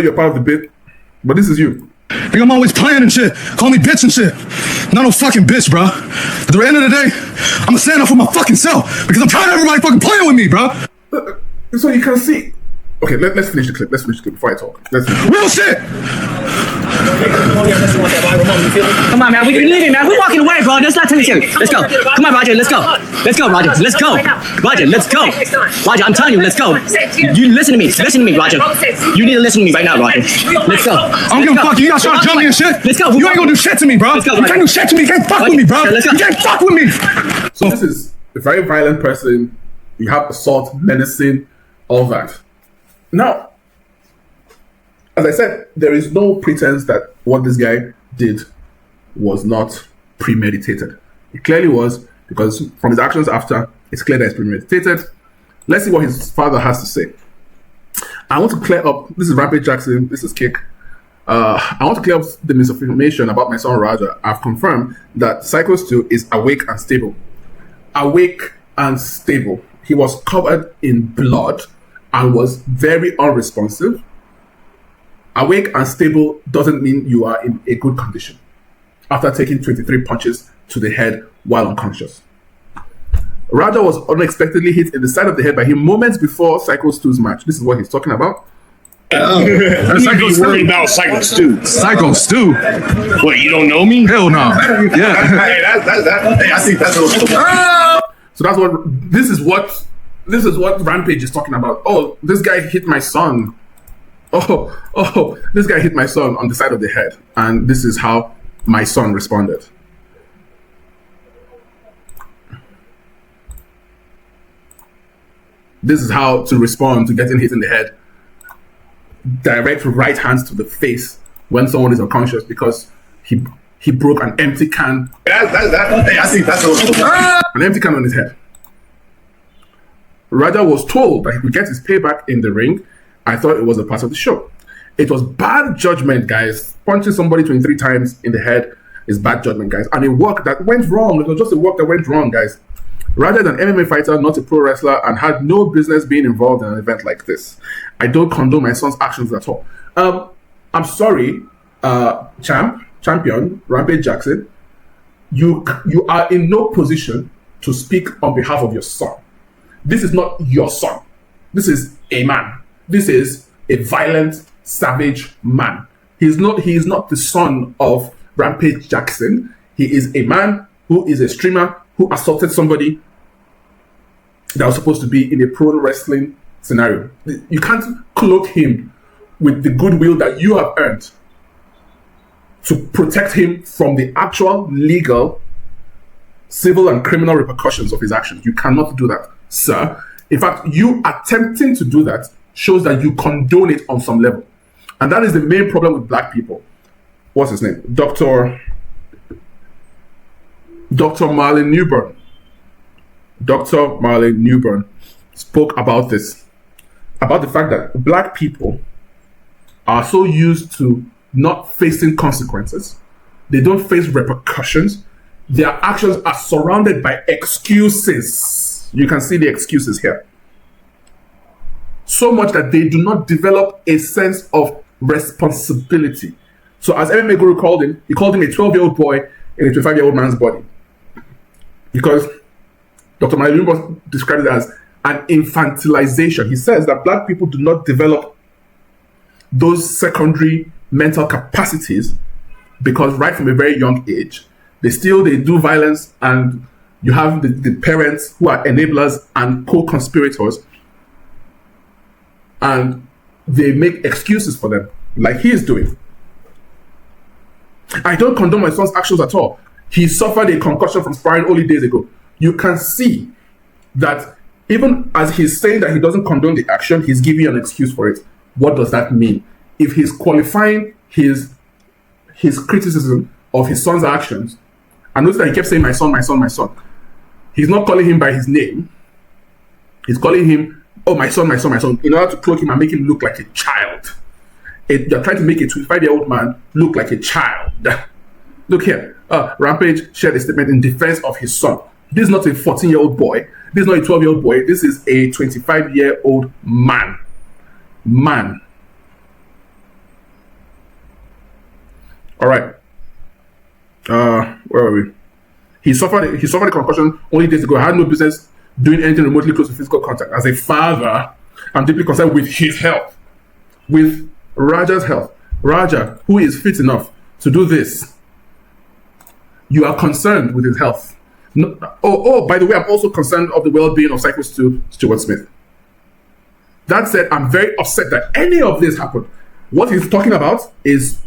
You're part of the bit, but this is you. Nigga, I'm always playing and shit. Call me bitch and shit. Not no fucking bitch, bro. At the end of the day, I'm gonna stand up for my fucking self because I'm tired of everybody fucking playing with me, bro. So you can see. Okay, let's finish the clip. Let's finish the clip before I talk. Real shit. Come on, man. We're leaving, man. We're walking away, bro. Let's not take it. Let's go. Come on, Roger. Let's go. Let's go, Roger. Let's go. Roger, let's go. Roger, I'm telling you, let's go. You listen to me. Listen to me, Roger. You need to listen to me right now, Roger. Let's go. I don't give a fuck. You not trying to jump me and shit. Let's go. You ain't gonna do shit to me, bro. Let's go, you can't do shit to me. You can't fuck with me, bro. Let's go. You can't fuck with me. So this is a very violent person. You have assault, menacing, all that. Now, as I said, there is no pretense that what this guy did was not premeditated. It clearly was, because from his actions after, it's clear that it's premeditated. Let's see what his father has to say. I want to clear up, this is Rampage Jackson, this is Kick. I want to clear up the misinformation about my son Raja. I've confirmed that Cycles 2 is awake and stable. Awake and stable. He was covered in blood and was very unresponsive. Awake and stable doesn't mean you are in a good condition after taking 23 punches to the head while unconscious. Raja was unexpectedly hit in the side of the head by him moments before Cycles 2's match. This is what he's talking about. Cycles worried about Cycles 2. Cycles 2? What, you don't know me? Hell no. Yeah. Hey, I think that's a little. So this is what Rampage is talking about. Oh, this guy hit my son. Oh, this guy hit my son on the side of the head. And this is how my son responded. This is how to respond to getting hit in the head. Direct right hands to the face when someone is unconscious because he broke an empty can. Hey, I think that's a little. An empty can on his head. Raja was told that he could get his payback in the ring. I thought it was a part of the show. It was bad judgment, guys. Punching somebody 23 times in the head is bad judgment, guys. And a work that went wrong. It was just a work that went wrong, guys. Raja is an MMA fighter, not a pro wrestler, and had no business being involved in an event like this. I don't condone my son's actions at all. I'm sorry, champion, Rampage Jackson. You are in no position to speak on behalf of your son. This is not your son. This is a man. This is a violent, savage man. He is not the son of Rampage Jackson. He is a man who is a streamer who assaulted somebody that was supposed to be in a pro wrestling scenario. You can't cloak him with the goodwill that you have earned to protect him from the actual legal, civil, and criminal repercussions of his actions. You cannot do that, sir. In fact, you attempting to do that shows that you condone it on some level. And that is the main problem with black people. What's his name? Dr. Marlon Newburn. Dr. Marlon Newburn spoke about this, about the fact that black people are so used to not facing consequences. They don't face repercussions. Their actions are surrounded by excuses. You can see the excuses here. So much that they do not develop a sense of responsibility. So as MMA Guru called him, he called him a 12-year-old boy in a 25-year-old man's body. Because Dr. Mayumbo describes it as an infantilization. He says that black people do not develop those secondary mental capacities because right from a very young age, they do violence, and you have the parents who are enablers and co-conspirators, and they make excuses for them, like he is doing. I don't condone my son's actions at all. He suffered a concussion from sparring only days ago. You can see that even as he's saying that he doesn't condone the action, he's giving you an excuse for it. What does that mean? If he's qualifying his criticism of his son's actions, and notice that he kept saying, my son, my son, my son. He's not calling him by his name. He's calling him, oh, my son, my son, my son, in order to cloak him and make him look like a child. You're trying to make a 25-year-old man look like a child. Look here. Rampage shared a statement in defense of his son. This is not a 14-year-old boy. This is not a 12-year-old boy. This is a 25-year-old man. Man. All right. Where are we? He suffered a concussion only days ago. I had no business doing anything remotely close to physical contact. As a father, I'm deeply concerned with his health, with Raja's health. Raja, who is fit enough to do this, you are concerned with his health. No, by the way, I'm also concerned of the well-being of Cyprus to Stuart Smith. That said, I'm very upset that any of this happened. What he's talking about is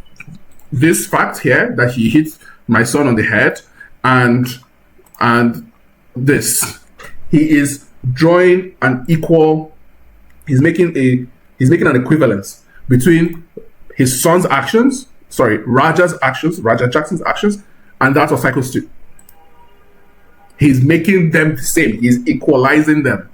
this fact here, that he hit my son on the head, and this. He is drawing an equal, he's making an equivalence between his son's actions, Raja Jackson's actions, and that of Cyprus too. He's making them the same. He's equalizing them,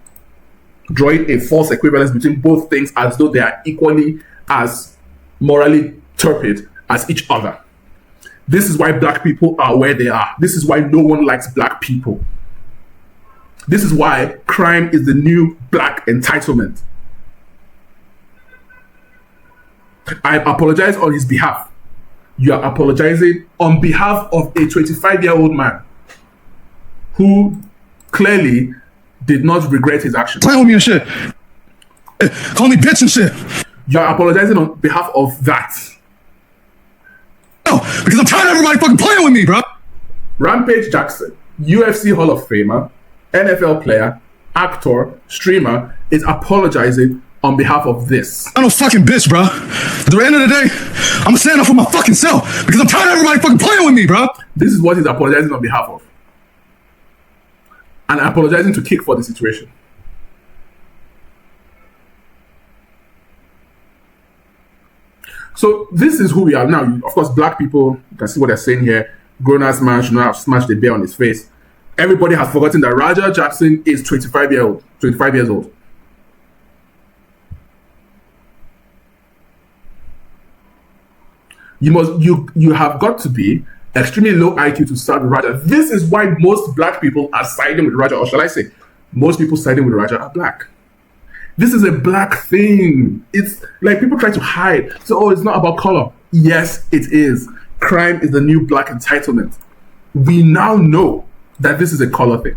drawing a false equivalence between both things as though they are equally as morally turpid as each other. This is why black people are where they are. This is why no one likes black people. This is why crime is the new black entitlement. I apologize on his behalf. You are apologizing on behalf of a 25-year-old man who clearly did not regret his actions. Playing with me and shit. Call me bitch and shit. You are apologizing on behalf of that. No, because I'm tired of everybody fucking playing with me, bro. Rampage Jackson, UFC Hall of Famer, NFL player, actor, streamer, is apologizing on behalf of this. I'm no fucking bitch, bro. At the end of the day, I'm gonna stand up for my fucking self because I'm tired of everybody fucking playing with me, bro. This is what he's apologizing on behalf of. And apologizing to Kick for the situation. So this is who we are now. Of course, black people, you can see what they're saying here. Grown-ass man should not have smashed a bear on his face. Everybody has forgotten that Raja Jackson is 25 years old. You have got to be extremely low IQ to start with Raja. This is why most black people are siding with Raja, or shall I say, most people siding with Raja are black. This is a black thing. It's like people try to hide. So, it's not about color. Yes, it is. Crime is the new black entitlement. We now know that this is a color thing.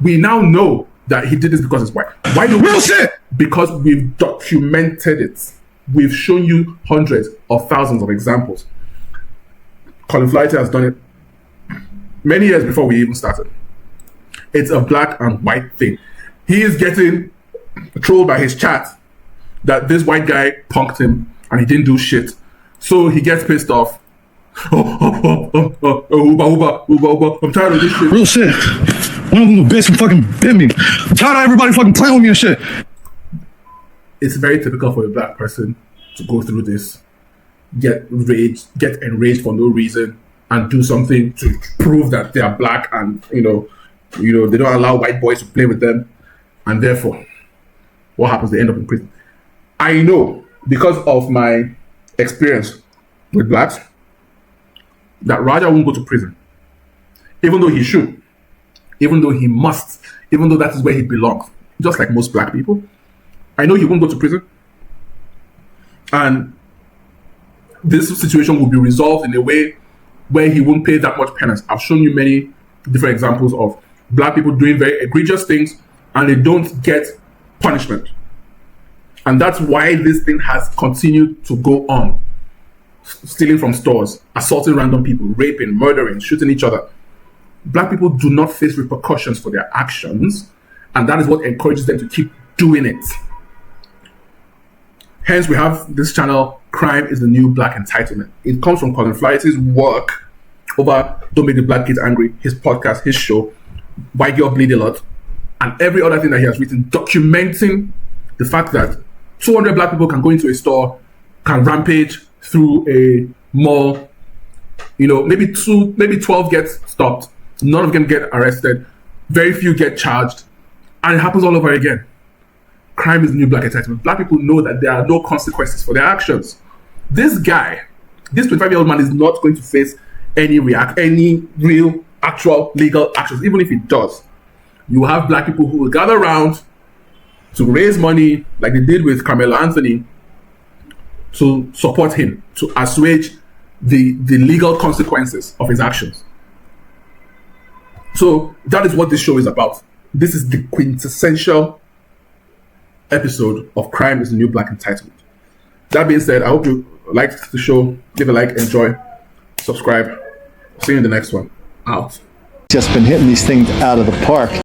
We now know that he did this because it's white. Why do we? Real shit! Because we've documented it. We've shown you hundreds of thousands of examples. Colin Flighter has done it many years before we even started. It's a black and white thing. He is getting trolled by his chat that this white guy punked him and he didn't do shit. So he gets pissed off. Uber, I'm tired of this shit. Real shit. One of them a bitch and fucking bit me. I'm tired of everybody fucking playing with me and shit. It's very typical for a black person to go through this, get enraged for no reason, and do something to prove that they are black, and you know they don't allow white boys to play with them, and therefore, what happens? They end up in prison. I know because of my experience with blacks that Raja won't go to prison, even though he should, even though he must, even though that is where he belongs, just like most black people. I know he won't go to prison, and this situation will be resolved in a way where he won't pay that much penance. I've shown you many different examples of black people doing very egregious things and they don't get punishment. And that's why this thing has continued to go on. Stealing from stores, assaulting random people, raping, murdering, shooting each other. Black people do not face repercussions for their actions, and that is what encourages them to keep doing it. Hence, we have this channel, Crime is the New Black Entitlement. It comes from Colin Flighty's work over Don't Make the Black Kids Angry, his podcast, his show, White Girl Bleed a Lot, and every other thing that he has written, documenting the fact that 200 black people can go into a store, can rampage through a mall, maybe 12 get stopped, none of them get arrested, very few get charged, and it happens all over again. Crime is the new black entitlement. Black people know that there are no consequences for their actions. This guy, this 25-year-old man, is not going to face any real, actual legal actions, even if he does. You will have black people who will gather around to raise money, like they did with Carmelo Anthony, to support him, to assuage the legal consequences of his actions. So that is what this show is about. This is the quintessential episode of Crime is the New Black Entitlement. That being said, I hope you liked the show. Give a like, enjoy, subscribe. See you in the next one. Out. Just been hitting these things out of the park.